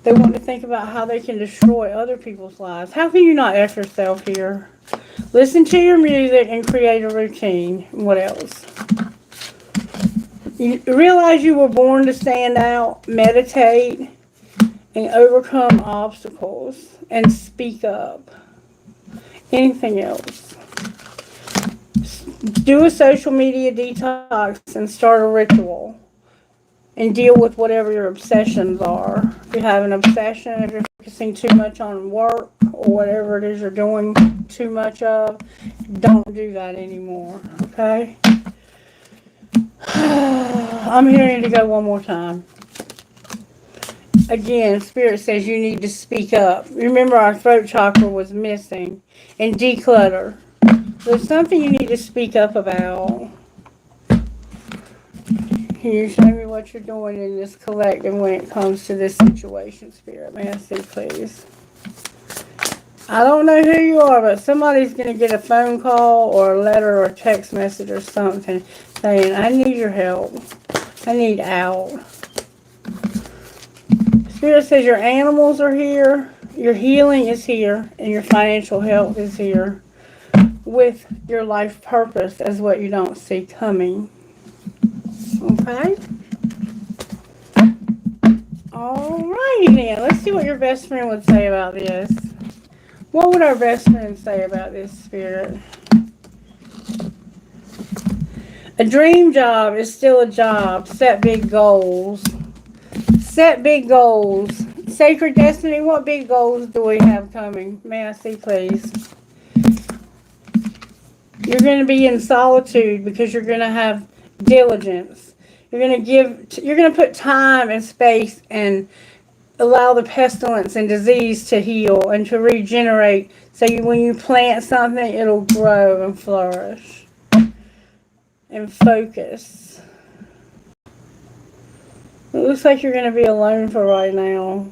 They want to think about how they can destroy other people's lives. How can you not F yourself here? Listen to your music and create a routine. What else? You realize you were born to stand out, meditate, and overcome obstacles, and speak up. Anything else? Do a social media detox and start a ritual. And deal with whatever your obsessions are. If you have an obsession, if you're focusing too much on work or whatever it is you're doing too much of, don't do that anymore, okay? I'm hearing to go one more time. Again, Spirit says you need to speak up. Remember our throat chakra was missing. And declutter. There's something you need to speak up about. Can you show me what you're doing in this collective when it comes to this situation, Spirit? May I see, please? I don't know who you are, but somebody's going to get a phone call or a letter or a text message or something saying, I need your help. I need out. Spirit says your animals are here, your healing is here, and your financial health is here with your life purpose as what you don't see coming. Okay? Alrighty then. Let's see what your best friend would say about this. What would our best friend say about this, Spirit? A dream job is still a job. Set big goals. Set big goals. Sacred Destiny, what big goals do we have coming? May I see, please? You're going to be in solitude because you're going to have diligence. You're going to put time and space and allow the pestilence and disease to heal and to regenerate. So when you plant something, it'll grow and flourish. And focus. It looks like you're going to be alone for right now.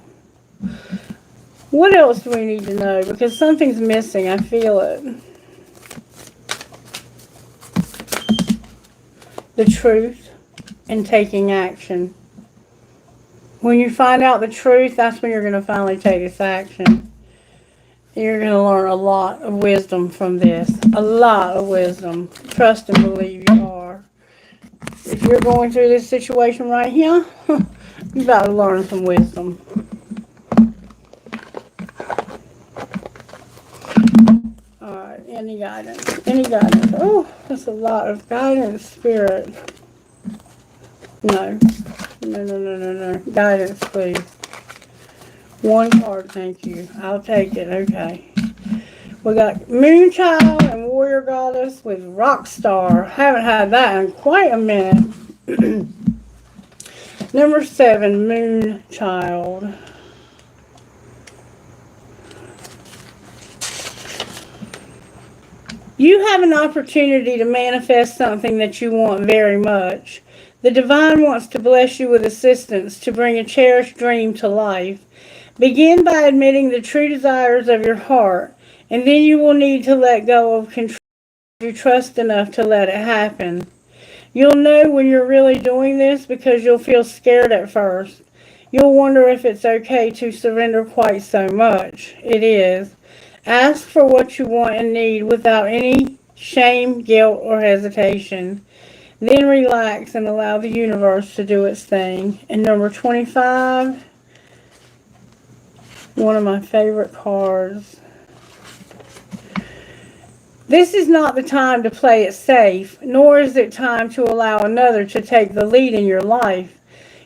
What else do we need to know? Because something's missing. I feel it. The truth and taking action. When you find out the truth, that's when you're going to finally take this action. You're going to learn a lot of wisdom from this. A lot of wisdom. Trust and believe you are. If you're going through this situation right here, you're about to learn some wisdom. Alright, any guidance? Any guidance? Oh, that's a lot of guidance, Spirit. No. No. Guidance, please. One card, thank you. I'll take it, okay. We got Moonchild and Warrior Goddess with Rockstar. Haven't had that in quite a minute. Number 7, Moonchild. You have an opportunity to manifest something that you want very much. The Divine wants to bless you with assistance to bring a cherished dream to life. Begin by admitting the true desires of your heart, and then you will need to let go of control you trust enough to let it happen. You'll know when you're really doing this because you'll feel scared at first. You'll wonder if it's okay to surrender quite so much. It is. Ask for what you want and need without any shame, guilt, or hesitation. Then relax and allow the universe to do its thing. And number 25, one of my favorite cards. This is not the time to play it safe, nor is it time to allow another to take the lead in your life.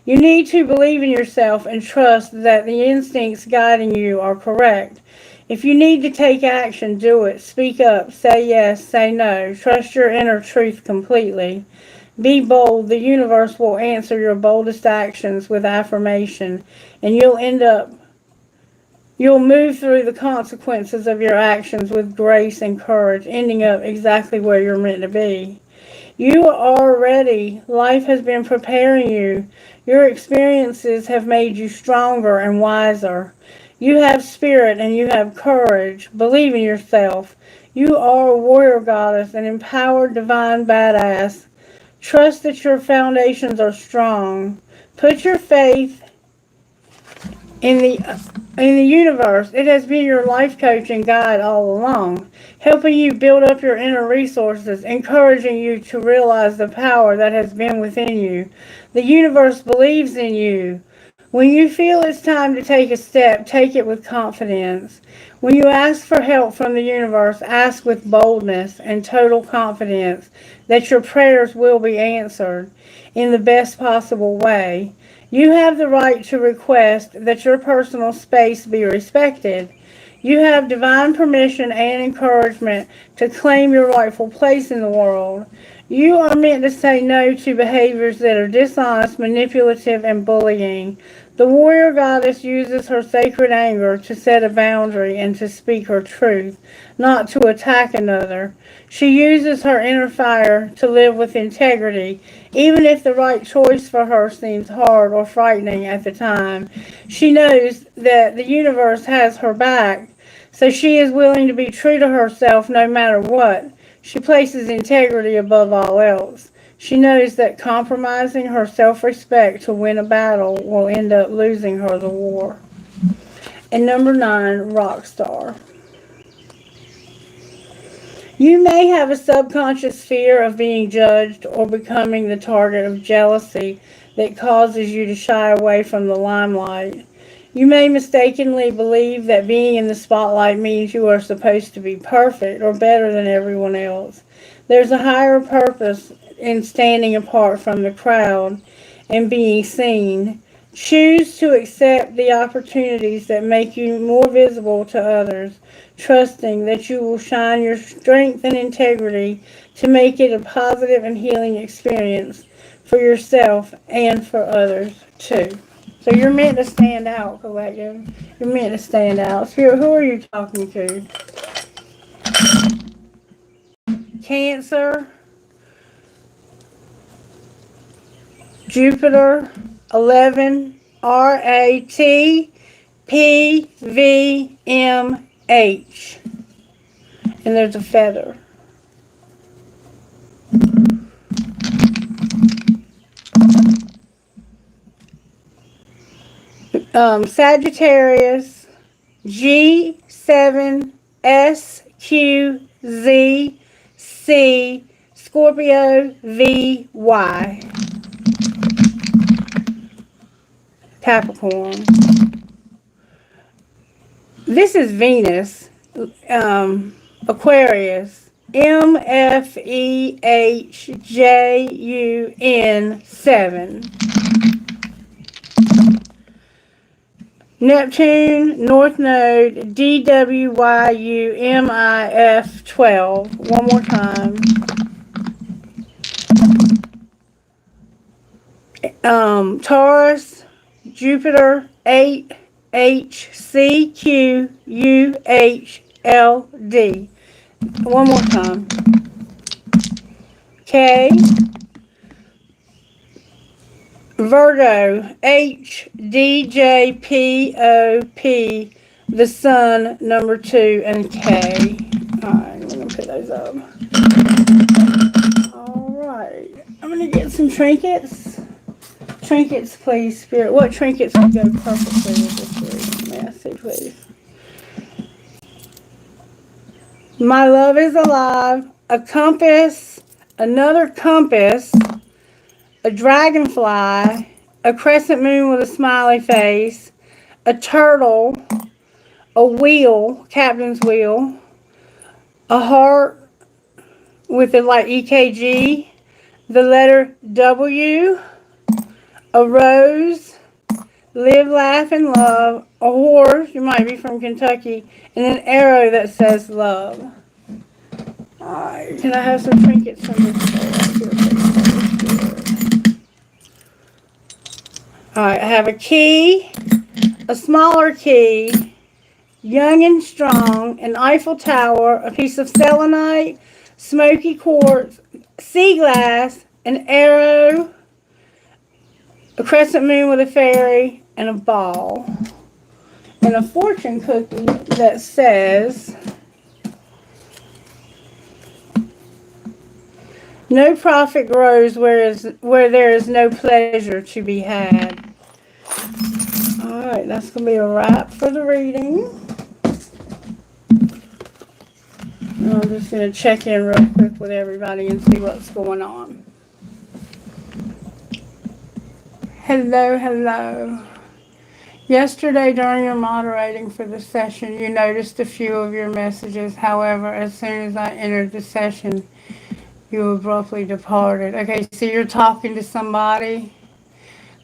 You need to believe in yourself and trust that the instincts guiding you are correct. If you need to take action, do it. Speak up, say yes, say no. Trust your inner truth completely. Be bold. The universe will answer your boldest actions with affirmation, and you'll move through the consequences of your actions with grace and courage, ending up exactly where you're meant to be. You are ready. Life has been preparing you. Your experiences have made you stronger and wiser. You have spirit and you have courage. Believe in yourself. You are a warrior goddess, an empowered divine badass. Trust that your foundations are strong. Put your faith in the universe. It has been your life coach and guide all along, helping you build up your inner resources, encouraging you to realize the power that has been within you. The universe believes in you. When you feel it's time to take a step, take it with confidence. When you ask for help from the universe, ask with boldness and total confidence that your prayers will be answered in the best possible way. You have the right to request that your personal space be respected. You have divine permission and encouragement to claim your rightful place in the world. You are meant to say no to behaviors that are dishonest, manipulative, and bullying. The warrior goddess uses her sacred anger to set a boundary and to speak her truth, not to attack another. She uses her inner fire to live with integrity, even if the right choice for her seems hard or frightening at the time. She knows that the universe has her back, so she is willing to be true to herself no matter what. She places integrity above all else. She knows that compromising her self-respect to win a battle will end up losing her the war. And number 9, Rockstar. You may have a subconscious fear of being judged or becoming the target of jealousy that causes you to shy away from the limelight. You may mistakenly believe that being in the spotlight means you are supposed to be perfect or better than everyone else. There's a higher purpose in standing apart from the crowd and being seen. Choose to accept the opportunities that make you more visible to others, trusting that you will shine your strength and integrity to make it a positive and healing experience for yourself and for others too. So you're meant to stand out, collective. You're meant to stand out. Spirit, who are you talking to? Cancer, Jupiter, 11, RATPVMH. And there's a feather. Sagittarius, G7SQZC, Scorpio, VY. Capricorn. This is Venus. Aquarius. MFEHJUN7. Neptune, North Node, DWYUMIF12. One more time. Taurus, Jupiter, 8HCQUHLD. One more time. K. Virgo, HDJPOP, the sun, number 2, and K. Alright, I'm going to put those up. Alright, I'm going to get some trinkets. Trinkets, please, Spirit. What trinkets would go perfectly with this reading? May I see, please? My love is alive. A compass, another compass, a dragonfly, a crescent moon with a smiley face, a turtle, a wheel, captain's wheel, a heart with a like EKG, the letter W, a rose, live, laugh, and love, a horse, you might be from Kentucky, and an arrow that says love. Alright, can I have some trinkets from this bowl? Alright, I have a key, a smaller key, young and strong, an Eiffel Tower, a piece of selenite, smoky quartz, sea glass, an arrow, a crescent moon with a fairy, and a ball. And a fortune cookie that says, no profit grows where there is no pleasure to be had. Alright, that's going to be a wrap for the reading. I'm just going to check in real quick with everybody and see what's going on. Hello, hello. Yesterday during your moderating for the session, you noticed a few of your messages. However, as soon as I entered the session, you abruptly departed. Okay, so you're talking to somebody.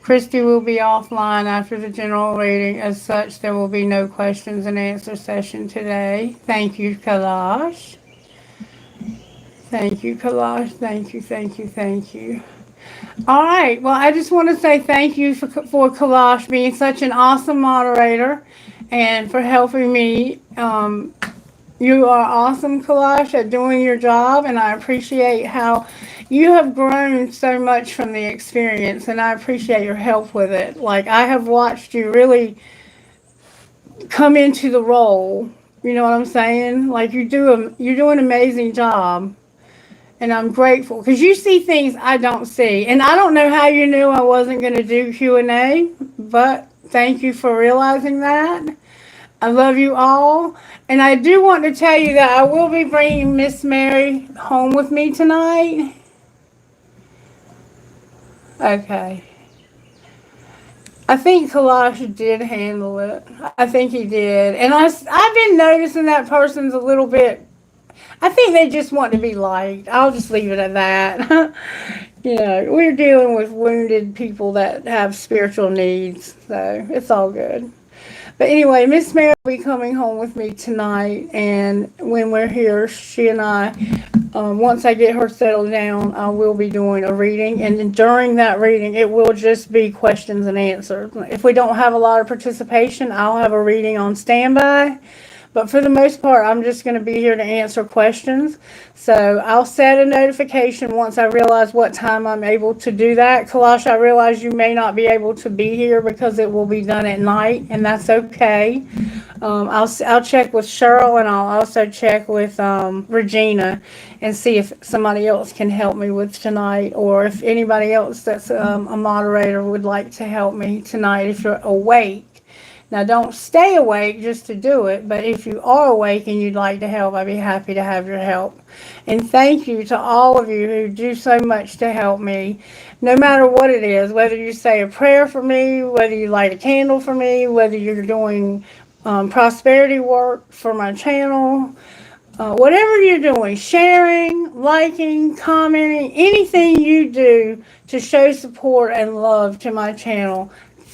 Christy will be offline after the general reading. As such, there will be no questions and answer session today. Thank you, Kailash. Thank you, Kailash. Thank you, thank you, thank you. All right. Well, I just want to say thank you for Kailash being such an awesome moderator and for helping me. You are awesome, Kailash, at doing your job, and I appreciate how you have grown so much from the experience, and I appreciate your help with it. Like, I have watched you really come into the role. You know what I'm saying? Like, you do an amazing job, and I'm grateful because you see things I don't see, and I don't know how you knew I wasn't going to do Q&A, but thank you for realizing that. I love you all. And I do want to tell you that I will be bringing Miss Mary home with me tonight. Okay. I think Kailash did handle it. I think he did. And I've been noticing that person's a little bit, I think they just want to be liked. I'll just leave it at that. You know, we're dealing with wounded people that have spiritual needs. So it's all good. But anyway, Miss Mary will be coming home with me tonight, and when we're here, she and I, once I get her settled down, I will be doing a reading, and then during that reading, it will just be questions and answers. If we don't have a lot of participation, I'll have a reading on standby. But for the most part, I'm just going to be here to answer questions. So I'll set a notification once I realize what time I'm able to do that. Kalash, I realize you may not be able to be here because it will be done at night, and that's okay. I'll check with Cheryl, and I'll also check with Regina and see if somebody else can help me with tonight, or if anybody else that's a moderator would like to help me tonight if you're awake. Now, don't stay awake just to do it, but if you are awake and you'd like to help, I'd be happy to have your help. And thank you to all of you who do so much to help me, no matter what it is, whether you say a prayer for me, whether you light a candle for me, whether you're doing prosperity work for my channel, whatever you're doing, sharing, liking, commenting, anything you do to show support and love to my channel.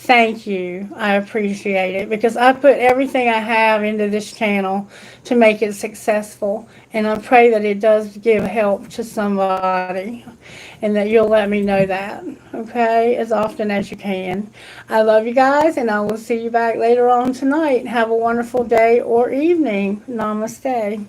Thank you. I appreciate it because I put everything I have into this channel to make it successful. And I pray that it does give help to somebody and that you'll let me know that, okay, as often as you can. I love you guys, and I will see you back later on tonight. Have a wonderful day or evening. Namaste.